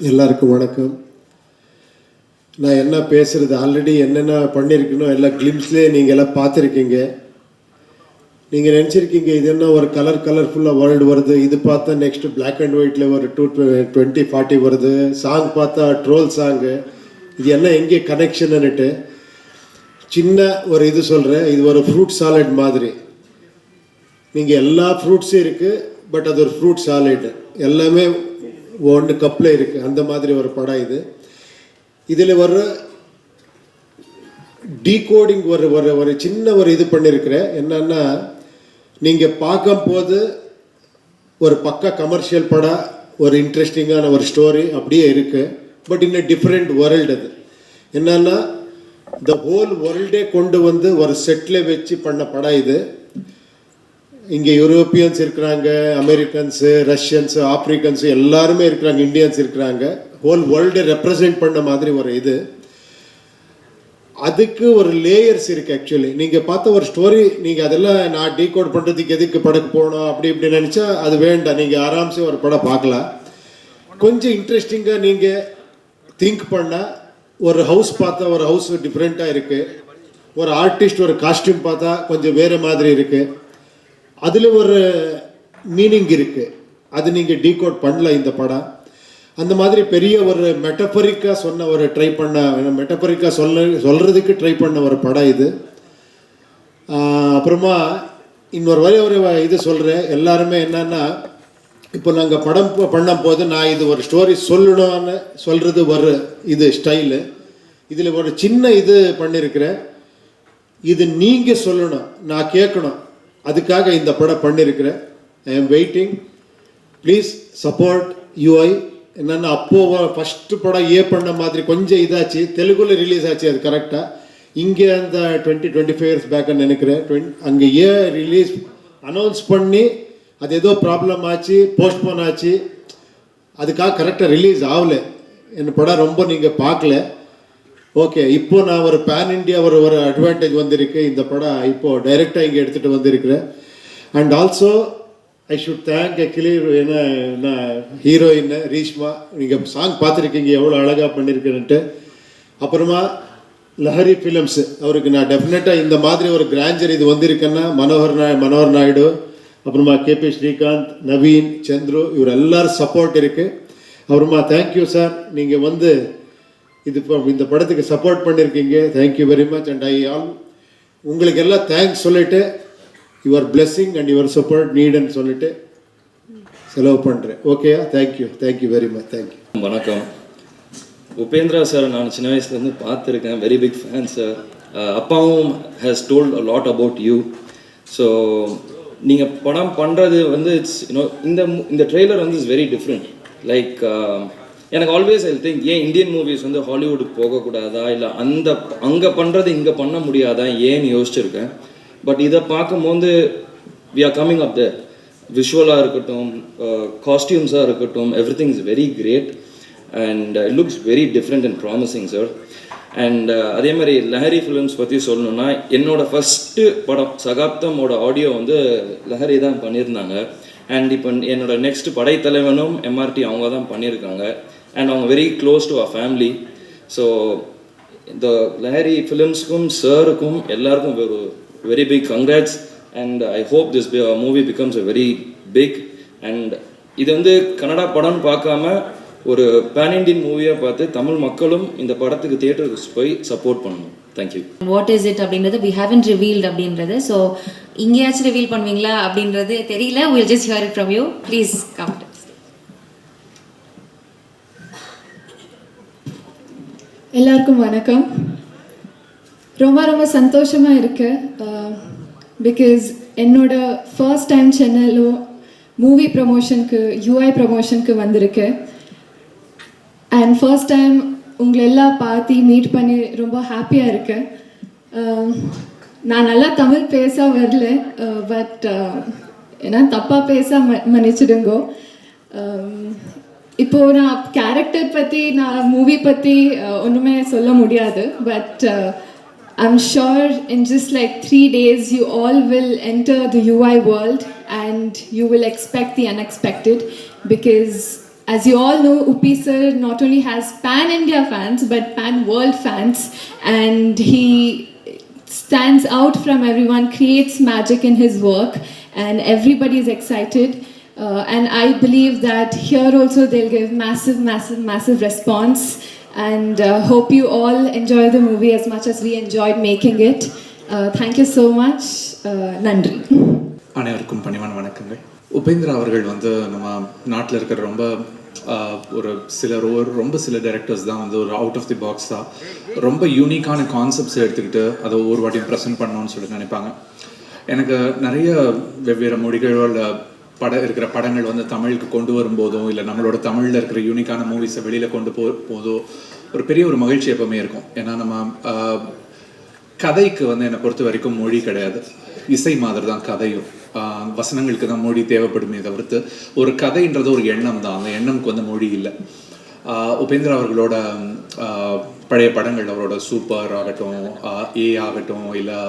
எல்லாருக்கும் வணக்கம். நான் என்ன பேசுகிறது ஆல்ரெடி என்னென்ன பண்ணியிருக்கணும் எல்லா கிளிம்ஸ்லேயே நீங்கள் எல்லாம் பார்த்துருக்கீங்க. நீங்கள் நினச்சிருக்கீங்க இது என்ன ஒரு கலர்ஃபுல்லாக வேர்ல்டு வருது, இது பார்த்தா நெக்ஸ்ட்டு பிளாக் அண்ட் ஒயிட்டில் ஒரு 2040 வருது, சாங் பார்த்தா ட்ரோல் சாங்கு, இது என்ன எங்கே கனெக்ஷன்னுட்டு சின்ன ஒரு இது சொல்கிறேன். இது ஒரு ஃப்ரூட் சாலட் மாதிரி. நீங்கள் எல்லா ஃப்ரூட்ஸும் இருக்குது, பட் அது ஒரு ஃப்ரூட் சாலட், எல்லாமே ஒன்று கப்பில் இருக்குது. அந்த மாதிரி ஒரு படம் இது. இதில் ஒரு டீகோடிங் ஒரு ஒரு ஒரு சின்ன ஒரு இது பண்ணியிருக்கிறேன். என்னன்னா, நீங்கள் பார்க்கும்போது ஒரு பக்கா கமர்ஷியல் படம், ஒரு இன்ட்ரெஸ்டிங்கான ஒரு ஸ்டோரி அப்படியே இருக்குது. பட் இன்னும் டிஃப்ரெண்ட் வேர்ல்டு. அது என்னன்னா, த ஹோல் வேர்ல்டே கொண்டு வந்து ஒரு செட்டில் வச்சு பண்ண படம் இது. இங்கே யூரோப்பியன்ஸ் இருக்கிறாங்க, அமெரிக்கன்ஸு, ரஷ்யன்ஸு, ஆப்ரிக்கன்ஸு எல்லாருமே இருக்கிறாங்க, இந்தியன்ஸ் இருக்கிறாங்க. ஹோல் வேர்ல்டை ரெப்ரசன்ட் பண்ண மாதிரி ஒரு இது. அதுக்கு ஒரு லேயர்ஸ் இருக்குது. ஆக்சுவலி நீங்கள் பார்த்த ஒரு ஸ்டோரி, நீங்கள் அதெல்லாம் நான் டீகோட் பண்ணுறதுக்கு எதுக்கு படக்கு போகணும் அப்படி இப்படி நினச்சா அது வேண்டாம். நீங்கள் ஆராம்சே ஒரு படம் பார்க்கலாம். கொஞ்சம் இன்ட்ரெஸ்டிங்காக நீங்கள் திங்க் பண்ணால், ஒரு ஹவுஸ் பார்த்தா ஒரு ஹவுஸ் டிஃப்ரெண்ட்டாக இருக்குது, ஒரு ஆர்டிஸ்ட் ஒரு காஸ்டியூம் பார்த்தா கொஞ்சம் வேறு மாதிரி இருக்குது, அதில் ஒரு மீனிங் இருக்குது. அது நீங்கள் டீகோட் பண்ணல இந்த படம். அந்த மாதிரி பெரிய ஒரு மெட்டபரிக்காக சொன்ன ஒரு ட்ரை பண்ண, மெட்டபரிக்காக சொல்கிறதுக்கு ட்ரை பண்ண ஒரு படம் இது. அப்புறமா இன்னொரு ஒரு இது சொல்கிறேன். எல்லாருமே என்னன்னா, இப்போ நாங்கள் படம் பண்ணும் போது நான் இது ஒரு ஸ்டோரி சொல்லணும்னு சொல்கிறது ஒரு இது ஸ்டைலு. இதில் ஒரு சின்ன இது பண்ணியிருக்கிறேன். இது நீங்கள் சொல்லணும், நான் கேட்கணும். அதுக்காக இந்த படம் பண்ணியிருக்கிறேன். I am waiting. Please support UI. என்னென்னா, அப்போது ஃபஸ்ட்டு படம் பண்ண மாதிரி கொஞ்சம் இதாச்சு, தெலுங்குல ரிலீஸ் ஆச்சு அது கரெக்டாக. இங்கே அந்த 20-25 இயர்ஸ் பேக்குன்னு நினைக்கிறேன். அங்கே ரிலீஸ் அனௌன்ஸ் பண்ணி அது ஏதோ ப்ராப்ளம் ஆச்சு, போஸ்ட்போன் ஆச்சு, அதுக்காக கரெக்டாக ரிலீஸ் ஆகலை. என் படம் ரொம்ப நீங்கள் பார்க்கல. ஓகே, இப்போ நான் ஒரு பேன் இண்டியா ஒரு அட்வான்டேஜ் வந்திருக்கு. இந்த படம் இப்போது டைரெக்டாக இங்கே எடுத்துகிட்டு வந்திருக்கிறேன். And also I should thank actually என்ன ஹீரோயின் ரீஷ்மா. நீங்கள் சாங் பார்த்துருக்கீங்க எவ்வளோ அழகாக பண்ணியிருக்கேன்ட்டு. அப்புறமா லஹரி ஃபிலிம்ஸு, அவருக்கு நான் டெஃபினட்டாக இந்த மாதிரி ஒரு கிராண்டர் இது வந்திருக்கேன்னா மனோகர் நாயுடு, அப்புறமா கேபி ஸ்ரீகாந்த், நவீன், சந்துரு, இவர் எல்லோரும் சப்போர்ட் இருக்குது. அப்புறமா தேங்க்யூ சார், நீங்கள் வந்து இது இப்போ இந்த படத்துக்கு சப்போர்ட் பண்ணியிருக்கீங்க. Thank you very much. அண்ட் உங்களுக்கு எல்லாம் தேங்க்ஸ் சொல்லிவிட்டு, your blessing and your support நீடுன்னு சொல்லிட்டு செலவு பண்ணுறேன். ஓகேயா? Thank you very much. தேங்க்யூ. வணக்கம். உபேந்திரா சார் நான் சின்ன வயசுலேருந்து பார்த்துருக்கேன். Very big fan sir. அப்பாவும் has told a lot about you. So நீங்கள் படம் பண்ணுறது வந்து இட்ஸ் இந்த ட்ரெய்லர் வந்து இட்ஸ் வெரி டிஃப்ரெண்ட். லைக் எனக்கு ஆல்வேஸ் ஐ திங்க், ஏன் இந்தியன் மூவிஸ் வந்து ஹாலிவுட்டுக்கு போகக்கூடாதா, இல்லை அங்கே பண்ணுறது இங்கே பண்ண முடியாதா ஏன்னு யோசிச்சிருக்கேன். பட் இதை பார்க்கும்போது we are coming up there. விஷுவலாக இருக்கட்டும், காஸ்டியூம்ஸாக இருக்கட்டும், everything is very great and it looks very different and promising sir. And அதே மாதிரி லஹரி ஃபிலிம்ஸ் பற்றி சொல்லணுன்னா, என்னோடய ஃபஸ்ட்டு படம் சகாப்தமோட ஆடியோ வந்து லஹரி தான் பண்ணியிருந்தாங்க. அண்ட் இப்போ என்னோடய நெக்ஸ்ட் படைத்தலைவனும் எம்ஆர்டி அவங்க தான் பண்ணியிருக்காங்க. அண்ட் அவங்க very close to our family. So இந்த லஹரி ஃபிலிம்ஸ்க்கும் சாருக்கும் எல்லாருக்கும் ஒரு very big congrats. And I hope this movie becomes a very big. And இது வந்து கன்னடா படம்னு பார்க்காம ஒரு பேன் இண்டியன் மூவியாக பார்த்து தமிழ் மக்களும் இந்த படத்துக்கு தியேட்டருக்கு போய் சப்போர்ட் பண்ணணும். தேங்க்யூ. வாட் இஸ் இட் அப்படின்றது we haven't revealed அப்படின்றது. ஸோ இங்கேயாச்சும் ரிவீல் பண்ணுவீங்களா அப்படின்றது தெரியல. we'll just hear it from you. Please come. எல்லாருக்கும் வணக்கம். ரொம்ப சந்தோஷமாக இருக்கு. பிகாஸ் என்னோட ஃபர்ஸ்ட் டைம் சென்னையிலோ மூவி ப்ரமோஷனுக்கு யூஐ ப்ரமோஷனுக்கு வந்திருக்கு. அண்ட் ஃபர்ஸ்ட் டைம் உங்களை எல்லாம் பார்த்து மீட் பண்ணி ரொம்ப ஹாப்பியாக இருக்கு. நான் நல்லா தமிழ் பேச வரல, பட் ஏன்னா தப்பாக பேச மன்னிச்சிடுங்கோ. இப்போது நான் கேரக்டர் பற்றி நான் மூவி பற்றி ஒன்றுமே சொல்ல முடியாது. But I'm sure in just like 3 days you all will enter the UI world and you will expect the unexpected, because as you all know, Uppi sir not only has pan-India fans but pan-world fans, and he stands out from everyone, creates magic in his work, and everybody is excited. And I believe that here also they'll give massive response, and hope you all enjoy the movie as much as we enjoyed making it. Thank you so much. Nandri. அனைவருக்கும் பணிவான வணக்கங்கள். உபேந்திரா அவர்கள் வந்து நம்ம நாட்டில் இருக்கிற ரொம்ப சில டைரக்டர்ஸ் தான் வந்து ஒரு அவுட் ஆஃப் தி பாக்ஸ் தான் ரொம்ப யூனிக்கான கான்செப்ட்ஸ் எடுத்துக்கிட்டு அதை ஒவ்வொரு வாட்டியும் ப்ரெசென்ட் பண்ணணும்னு சொல்லிட்டு நினைப்பாங்க. எனக்கு நிறைய வெவ்வேறு மொழிகளோட இருக்கிற படங்கள் வந்து தமிழுக்கு கொண்டு வரும்போதும் இல்லை நம்மளோட தமிழில் இருக்கிற யூனிக்கான மூவிஸை வெளியில் கொண்டு போதோ ஒரு பெரிய ஒரு மகிழ்ச்சி எப்பவுமே இருக்கும். ஏன்னா நம்ம கதைக்கு வந்து என்னை பொறுத்த வரைக்கும் மொழி கிடையாது, இசை மாதிரி தான் கதையும். வசனங்களுக்கு தான் மொழி தேவைப்படுமே தவிர்த்து ஒரு கதைன்றது ஒரு எண்ணம் தான், அந்த எண்ணம்க்கு வந்து மொழி இல்லை. உபேந்திரா அவர்களோட பழைய படங்கள், அவரோட சூப்பர் ஆகட்டும், ஏ ஆகட்டும், இல்லை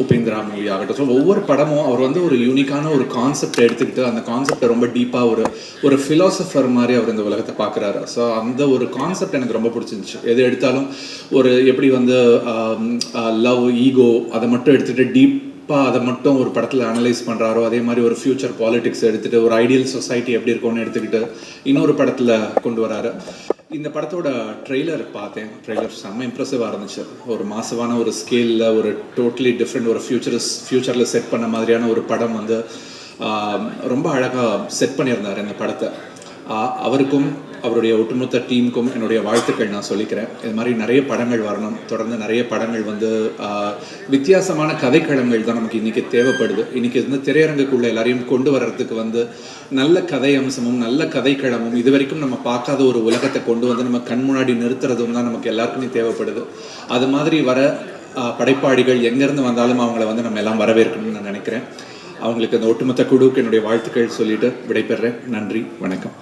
உபேந்திரா மூவி ஆகட்டும், ஸோ ஒவ்வொரு படமும் அவர் வந்து ஒரு யூனிக்கான ஒரு கான்செப்ட் எடுத்துக்கிட்டு அந்த கான்செப்டை ரொம்ப டீப்பாக ஒரு ஃபிலாசபர் மாதிரி அவர் இந்த உலகத்தை பார்க்குறாரு. ஸோ அந்த ஒரு கான்செப்ட் எனக்கு ரொம்ப பிடிச்சிருந்துச்சு. எது எடுத்தாலும் ஒரு எப்படி வந்து லவ், ஈகோ அதை மட்டும் எடுத்துகிட்டு டீப்பாக அதை மட்டும் ஒரு படத்தில் அனலைஸ் பண்ணுறாரோ, அதே மாதிரி ஒரு ஃப்யூச்சர் பாலிடிக்ஸ் எடுத்துகிட்டு ஒரு ஐடியல் சொசைட்டி எப்படி இருக்கும்னு எடுத்துக்கிட்டு இன்னொரு படத்தில் கொண்டு வராரு. இந்த படத்தோட ட்ரெய்லர் பார்த்தேன். ட்ரெய்லர் செம்ம இம்ப்ரெசிவாக இருந்துச்சு. ஒரு மாசமான ஒரு ஸ்கேலில் ஒரு டோட்டலி டிஃப்ரெண்ட் ஒரு ஃப்யூச்சரில் செட் பண்ண மாதிரியான ஒரு படம் வந்து ரொம்ப அழகாக செட் பண்ணியிருந்தார் இந்த படத்தை. அவருக்கும் அவருடைய ஒட்டுமொத்த டீமுக்கும் என்னுடைய வாழ்த்துக்கள் நான் சொல்லிக்கிறேன். இது மாதிரி நிறைய படங்கள் வரணும், தொடர்ந்து நிறைய படங்கள் வந்து வித்தியாசமான கதைக்களங்கள் தான் நமக்கு இன்றைக்கி தேவைப்படுது. இன்றைக்கி வந்து திரையரங்குக்குள்ளே எல்லாரையும் கொண்டு வர்றதுக்கு வந்து நல்ல கதை அம்சமும் நல்ல கதைக்களமும் இது வரைக்கும் நம்ம பார்க்காத ஒரு உலகத்தை கொண்டு வந்து நம்ம கண் முன்னாடி நிறுத்துறதும் தான் நமக்கு எல்லாருக்குமே தேவைப்படுது. அது மாதிரி வர படைப்பாளிகள் எங்கேருந்து வந்தாலும் அவங்கள வந்து நம்ம எல்லாம் வரவேற்கணும்னு நான் நினைக்கிறேன். அவங்களுக்கு அந்த ஒட்டுமொத்த குழுவுக்கு என்னுடைய வாழ்த்துக்கள் சொல்லிட்டு விடைபெறேன். நன்றி, வணக்கம்.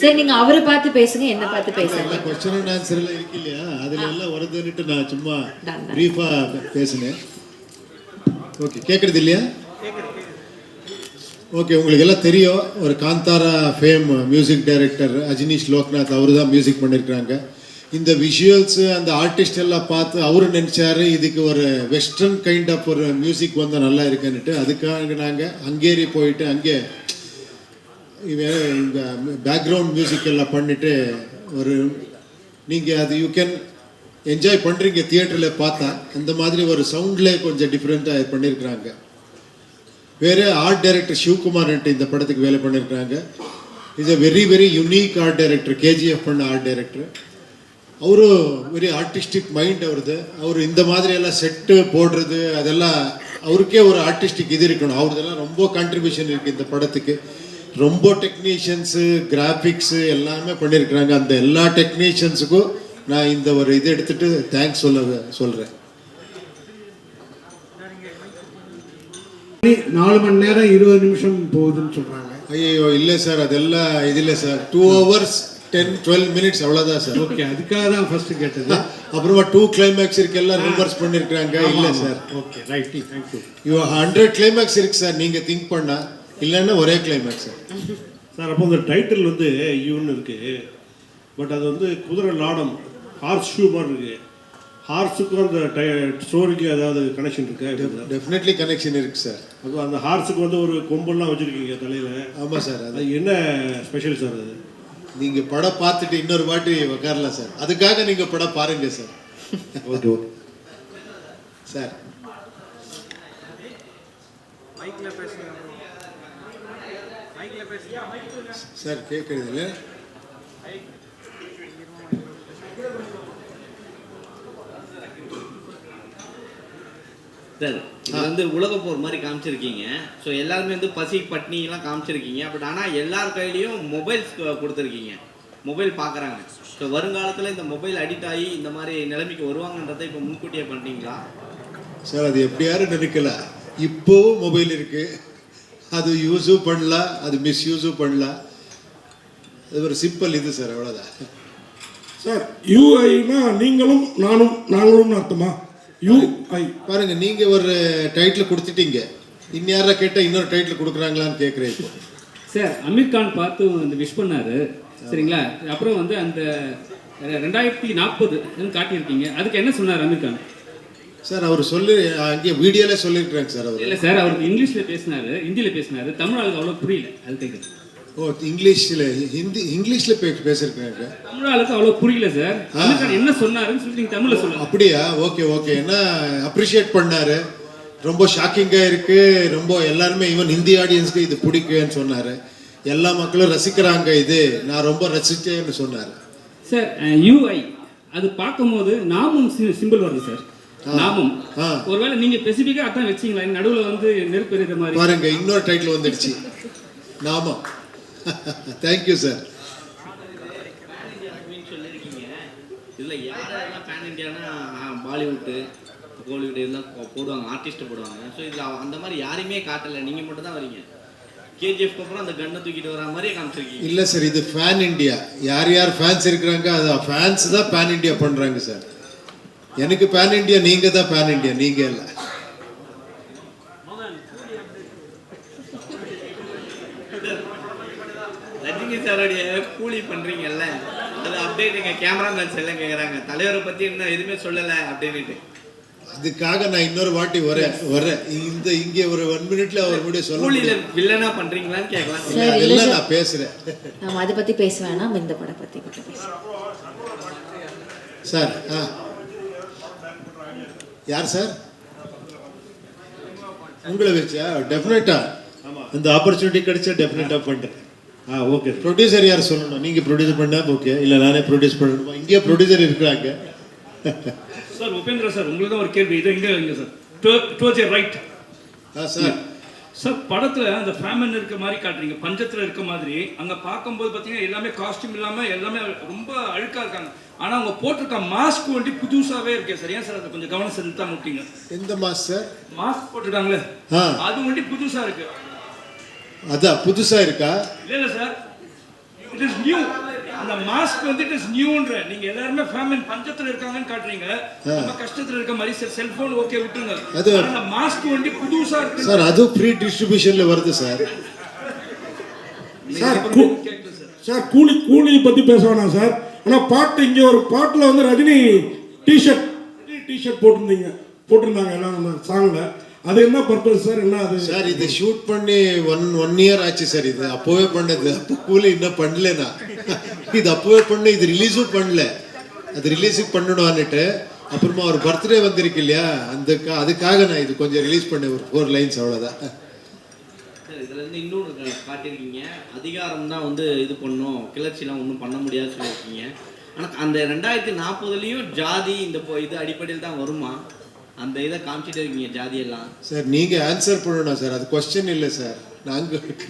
சரி, நீங்க அவரை பார்த்து பேசுங்க, என்ன பார்த்து பேசுங்க. क्वेश्चन அண்ட் ஆன்சர் எல்லாம் இருக்கு இல்லையா, அதுல எல்லாம் வருதுன்னுட்டு நான் சும்மா பிரீஃபா பேசினேன். ஓகே, கேட்குறது இல்லையா? ஓகே, உங்களுக்கு எல்லாம் தெரியும், ஒரு Kantara fame music director Ajanish Loknath அவர் தான் மியூசிக் பண்ணியிருக்கிறாங்க. இந்த விஷுவல்ஸு அந்த ஆர்டிஸ்ட் எல்லாம் பார்த்து அவரு நினச்சாரு இதுக்கு ஒரு வெஸ்டர்ன் கைண்ட் ஆஃப் ஒரு மியூசிக் வந்தால் நல்லா இருக்குன்னுட்டு அதுக்காக நாங்கள் ஹங்கேரி போயிட்டு அங்கே இங்கே பேக்ரவுண்ட் மியூசிக் எல்லாம் பண்ணிவிட்டு ஒரு நீங்கள் அது யூ கேன் என்ஜாய் பண்ணுறீங்க தியேட்டரில் பார்த்தா. அந்த மாதிரி ஒரு சவுண்டில் கொஞ்சம் டிஃப்ரெண்ட்டாக பண்ணியிருக்கிறாங்க. வேறு ஆர்ட் டைரக்டர் சிவகுமார்ன்ட்டு இந்த படத்துக்கு வேலை பண்ணியிருக்கிறாங்க. Is a very very unique art director, KGF பண்ண ஆர்ட் டைரக்டர். அவரும் வெரி ஆர்டிஸ்டிக் மைண்ட் அவருது. அவர் இந்த மாதிரி எல்லாம் செட்டு போடுறது அதெல்லாம் அவருக்கே ஒரு ஆர்டிஸ்டிக் இது இருக்கணும். அவரதெல்லாம் ரொம்ப கான்ட்ரிபியூஷன் இருக்குது இந்த படத்துக்கு. ரொம்ப டெக்னீஷியன்ஸு, கிராஃபிக்ஸு எல்லாமே பண்ணியிருக்கிறாங்க. அந்த எல்லா டெக்னீஷியன்ஸுக்கும் நான் இந்த ஒரு இது எடுத்துகிட்டு தேங்க்ஸ் சொல்கிறேன். 4 மணி நேரம் 20 நிமிஷம் போகுதுன்னு சொல்கிறாங்க. ஐயோ இல்லை சார், அதெல்லாம் இது இல்லை சார். 2 hours 10-12 minutes அவ்வளோதான் சார். ஓகே, அதுக்காக தான் ஃபர்ஸ்ட் கேட்டது. அப்புறமா 2 climax இருக்கு, எல்லாம் ரிவர்ஸ் பண்ணியிருக்கிறாங்க. இல்லை sir. Okay, right, thank you. 100 climax இருக்கு சார், நீங்கள் திங்க் பண்ணா. இல்லைன்னா ஒரே கிளைமேக்ஸ் சார். அப்போ அந்த டைட்டில் வந்து யூன்னு இருக்கு, பட் அது வந்து குதிரை லாடம், ஹார்ஸ் ஷூ மாதிரி இருக்கு. ஹார்ஸுக்கும் அந்த ஸ்டோரிக்கு ஏதாவது கனெக்ஷன் இருக்கு? டெஃபினெட்லி கனெக்ஷன் இருக்கு சார். அது அந்த ஹார்ஸுக்கு வந்து ஒரு கொம்பெல்லாம் வச்சுருக்கீங்க தலையில். ஆமாம் சார். அது என்ன ஸ்பெஷல் சார்? அது நீங்கள் படம் பார்த்துட்டு இன்னொரு வாட்டி உட்காரலாம் சார். அதுக்காக நீங்கள் படம் பாருங்க sir. Okay okay sir. Sir கேட்குறது இல்லை. சார், இது வந்து உலக போர் மாதிரி காமிச்சிருக்கீங்க. ஸோ எல்லாருமே வந்து பசி பட்னிலாம் காமிச்சிருக்கீங்க. பட் ஆனால் எல்லார் கையிலையும் மொபைல்ஸ் கொடுத்துருக்கீங்க, மொபைல் பார்க்குறாங்க. ஸோ வருங்காலத்தில் இந்த மொபைல் அடிக்ட் ஆகி இந்த மாதிரி நிலைமைக்கு வருவாங்கன்றதை இப்போ முன்கூட்டியே பண்ணிட்டீங்களா சார்? அது எப்படி யாரும் நினைக்கல. இப்போவும் மொபைல் இருக்கு, அது யூஸும் பண்ணலாம், அது மிஸ்யூஸும் பண்ணலாம். அது ஒரு சிம்பிள் இது சார், அவ்வளோதான் சார். யூஐனா நீங்களும் நாங்களும் அர்த்தமா? யூஐ பாருங்க, நீங்க ஒரு டைட்டில் கொடுத்துட்டீங்க. இன்யாரா கேட்டால் இன்னொரு டைட்டில் கொடுக்குறாங்களான்னு கேட்குறேன் இப்போ. சார் அமீர் கான் பார்த்து வந்து விஷ் பண்ணாரு சரிங்களா. அப்புறம் வந்து அந்த 2040 காட்டியிருக்கீங்க, அதுக்கு என்ன சொன்னார் அமீர் கான்? சார் அவர் சொல்லி அங்கே வீடியோல சொல்லியிருக்கிறாங்க சார் அவர். இல்லை சார், அவர் இங்கிலீஷில் பேசினாரு, ஹிந்தியில் பேசினாரு, தமிழ் ஆளுக்கு அவ்வளோ புரியல, அது கேட்குறேன். ஓ இங்கிலீஷில் இங்கிலீஷில் பேசியிருக்கிறாங்க. தமிழ் ஆளுக்கு அவ்வளோ புரியல சார். அமீர் கான் என்ன சொன்னாருன்னு சொல்லி நீங்கள் தமிழில் சொல்லுங்கள். அப்படியா? Okay okay. என்ன அப்ரிஷியேட் பண்ணாரு, ரொம்ப ஷாக்கிங்காக இருக்கு, ரொம்ப எல்லாருமே ஈவன் ஹிந்தி ஆடியன்ஸ்க்கு இது பிடிக்குன்னு சொன்னார். எல்லா மக்களும் ரசிக்கிறாங்க, இது நான் ரொம்ப ரசிச்சேன்னு சொன்னார். சார் யூஐ அது பார்க்கும்போது நாமும் சிம்பிள் வருது சார். நாமும் ஒருவேளை நீங்க ஸ்பெசிஃபிக்கா அதான் வச்சீங்களா? நடுவுல வந்து நெருப்பு எறிகிற மாதிரி பாருங்க, இன்னொரு டைட்டில் வந்துடுச்சு, நாமம். Thank you sir. சொல்லியிருக்கீங்க இதில் யாரெல்லாம் பேன் இண்டியானா பாலிவுட்டு கோலிவுட் எல்லாம் போடுவாங்க, ஆர்டிஸ்ட்டை போடுவாங்க. ஸோ இதில் அந்த மாதிரி யாரையுமே காட்டலை, நீங்கள் மட்டும் தான் வரீங்க. கேஜிஎஃப்க்கு அப்புறம் அந்த கண்ணை தூக்கிட்டு வர மாதிரியே காமிச்சிருக்கீங்க. இல்லை சார், இது ஃபேன் இண்டியா. யார் யார் ஃபேன்ஸ் இருக்கிறாங்க அது ஃபேன்ஸ் தான் பேன் இண்டியா பண்ணுறாங்க சார். எனக்கு பேன் இண்டியா, நீங்கள் தான் பேன் இண்டியா, நீங்கள் இல்லை. ரஜினி சாரோடைய கூலி பண்ணுறீங்கல்ல, அது அப்டேட் எங்கள் கேமராமேன்ஸ் எல்லாம் கேட்குறாங்க, தலைவரை பற்றி இன்னும் எதுவுமே சொல்லலை அப்படின்ட்டு. அதுக்காக நான் இன்னொரு வாட்டி வரேன் இந்த இங்கே ஒரு 1 மினிட்ல அவர் கூட சொல்ல. கூலியில வில்லனா பண்றீங்களான்னு கேட்கலாம். அதெல்லாம் நான் பேசுறேன். நம்ம அதை பத்தி பேச வேணாம், இந்த படம் பத்தி மட்டும் பேசுறோம் சார். யார் சார் உங்களை வச்சா? டெஃபினட்டா அந்த ஆப்பர்ச்சுனிட்டி கிடைச்சா டெஃபினட்டா பண்றேன். ஓகே. ப்ரொடியூசர் யார் சொல்லணும்? நீங்க ப்ரொடியூஸ் பண்ணா ஓகே, இல்லை நானே ப்ரொடியூஸ் பண்ணணுமா? இங்கே ப்ரொடியூசர் இருக்கிறாங்க. சார் உபேந்திரா சார், உங்களுக்கு தான் ஒரு கேள்வி. இது இங்கே sir towards right. Sir sir படத்தில் அந்த ஃபேமன் இருக்க மாதிரி காட்டுறீங்க, பஞ்சத்தில் இருக்க மாதிரி. அங்கே பார்க்கும்போது பார்த்தீங்கன்னா எல்லாமே காஸ்டியூம் இல்லாமல் எல்லாமே ரொம்ப அழுக்காக இருக்காங்க. ஆனால் அவங்க போட்டிருக்க மாஸ்க் வந்துட்டு புதுசாகவே இருக்கே சார். ஏன் சார் அதை கொஞ்சம் கவனம் செலுத்தா முட்டிங்க? எந்த மாஸ்க் சார்? மாஸ்க் போட்டிருக்காங்களே அது வந்துட்டு புதுசாக இருக்கு. அதான் புதுசா இருக்கா? இல்லை சார், இட் இஸ் நியூ. அந்த மாஸ்க் வந்து இட் இஸ் நியூன்ற. நீங்க எல்லாரும் ஃபேமிலி பஞ்சத்துல இருக்காங்கன்னு காட்டுறீங்க, நம்ம கஷ்டத்துல இருக்க மாதிரி. சார் செல்போன் ஓகே விட்டுருங்க, அது அந்த மாஸ்க் வந்து புதுசா இருக்கு சார். அது ஃப்ரீ டிஸ்ட்ரிபியூஷன்ல வருது சார். சார் கூலி பற்றி பேச வேணாம் சார். ஆனால் பாட்டு இங்கே ஒரு பாட்டில் வந்து ரஜினி டிஷர்ட் போட்டிருந்தாங்க எல்லாம் அந்த சாங்கில். அது என்ன பர்பஸ் சார்? என்ன அது சார்? இது ஷூட் பண்ணி ஒன் இயர் ஆச்சு சார். இது அப்போவே பண்ணது. அப்போ கூலி இன்னும் பண்ணலனா. இது அப்போவே பண்ண, இது ரிலீஸும் பண்ணல. அது ரிலீஸுக்கு பண்ணணும்னுட்டு அப்புறமா ஒரு பர்த்டே வந்திருக்கு இல்லையா, அதுக்காக நான் இது கொஞ்சம் ரிலீஸ் பண்ணேன், ஒரு 4 லைன்ஸ் அவ்வளோதான். இதுல இருந்து இன்னொன்று காட்டியிருக்கீங்க, அதிகாரம் தான் வந்து இது பண்ணும், கிளர்ச்சிலாம் ஒன்றும் பண்ண முடியாதுன்னு சொல்லியிருக்கீங்க. ஆனால் அந்த 2040 ஜாதி இந்த இது அடிப்படையில் தான் வருமா? அந்த இதை காமிச்சிட்டு இருக்கீங்க ஜாதியெல்லாம். சார் நீங்க ஆன்சர் பண்ணணும் சார், அது கொஸ்டின் இல்லை சார்.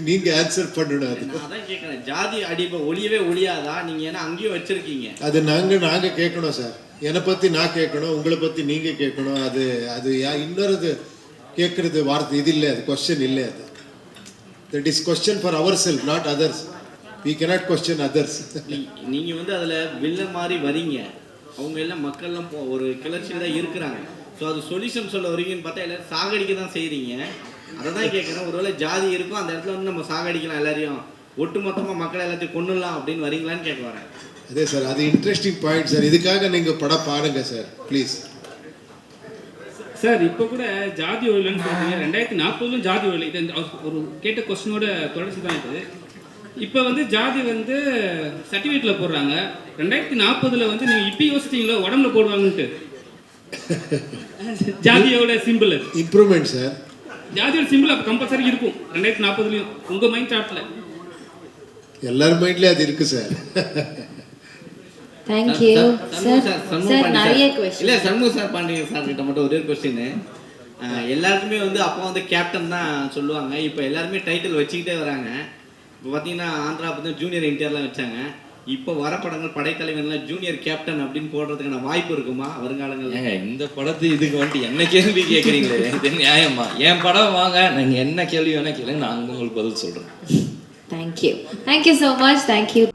நீங்க ஆன்சர் பண்ணணும். அது நான் அதான் கேட்குறேன், ஜாதி ஒளியவே ஒளியாதா? நீங்க ஏன்னா அங்கேயும் வச்சிருக்கீங்க. அது நாங்க கேட்கணும் சார். என்னை பத்தி நான் கேட்கணும், உங்களை பத்தி நீங்க கேட்கணும். அது இன்னொரு கேட்கறது வார்த்தை இது இல்லை, அது கொஸ்டின் இல்லை. அது that is question for our self, not others. we cannot question others. நீங்க வந்து அதுல வில்லன் மாதிரி வரீங்க, அவங்க எல்லாம் மக்கள்லாம் ஒரு கிளர்ச்சியில் தான் இருக்கிறாங்க. ஸோ அது சொல்யூஷன் சொல்ல வரீங்கன்னு பார்த்தா எல்லாரும் சாகடிக்க தான் செய்கிறீங்க. அதை தான் கேட்குறேன், ஒருவேளை ஜாதி இருக்கும் அந்த இடத்துல வந்து நம்ம சாகடிக்கலாம், எல்லாரையும் ஒட்டு மொத்தமாக மக்களை எல்லாத்தையும் கொண்டுடலாம் அப்படின்னு வரீங்களான்னு கேட்க வரேன். அதே சார், அது இன்ட்ரெஸ்டிங் பாயிண்ட் சார். இதுக்காக நீங்கள் படம் பாருங்க சார் ப்ளீஸ். சார் இப்போ கூட ஜாதி ஒழியலன்னு சொல்றீங்க, 2040 ஜாதி ஒழியல. இது ஒரு கேட்ட கொஸ்டினோட தொடர்ச்சி தான் இது. இப்போ வந்து ஜாதி வந்து சர்டிஃபிகேட்டில் போடுறாங்க, 2040 வந்து நீங்கள் இப்போ யோசிச்சிங்களோ உடம்புல போடுவாங்கன்ட்டு. ஜாதியோட சிம்பிள் இம்ப்ரூவ்மெண்ட் சார். ஜாதியோட சிம்பிள் அப்போ கம்பல்சரி இருக்கும் 2040 உங்கள் மைண்ட் தாட்டில். எல்லார் மைண்ட்லேயும் அது இருக்கு சார். Thank you sir. சார் நிறைய கொஸ்டின் இல்லை, சண்முக சார் பாண்டியன் சார் கிட்ட மட்டும் ஒரே கொஸ்டின். எல்லாருக்குமே வந்து அப்போ வந்து கேப்டன் தான் சொல்லுவாங்க, இப்போ எல்லாருமே டைட்டில் வச்சுக்கிட்டே வராங்க. இப்போ பார்த்தீங்கன்னா ஆந்திரா பார்த்தீங்கன்னா ஜூனியர் என்டிஆர்லாம் வச்சாங்க. இப்போ வர படங்கள் படைத்தலைவன்லாம் ஜூனியர் கேப்டன் அப்படின்னு போடுறதுக்கான வாய்ப்பு இருக்குமா வருங்காலங்கள்? இந்த படத்து இதுக்கு வந்துட்டு என்ன கேள்வி கேட்குறீங்களே, இது நியாயமா? என் படம் வாங்க, நீங்கள் என்ன கேள்வி வேணா கேளுங்க, நான் உங்களுக்கு பதில் சொல்கிறேன். Thank you so much. தேங்க்யூ.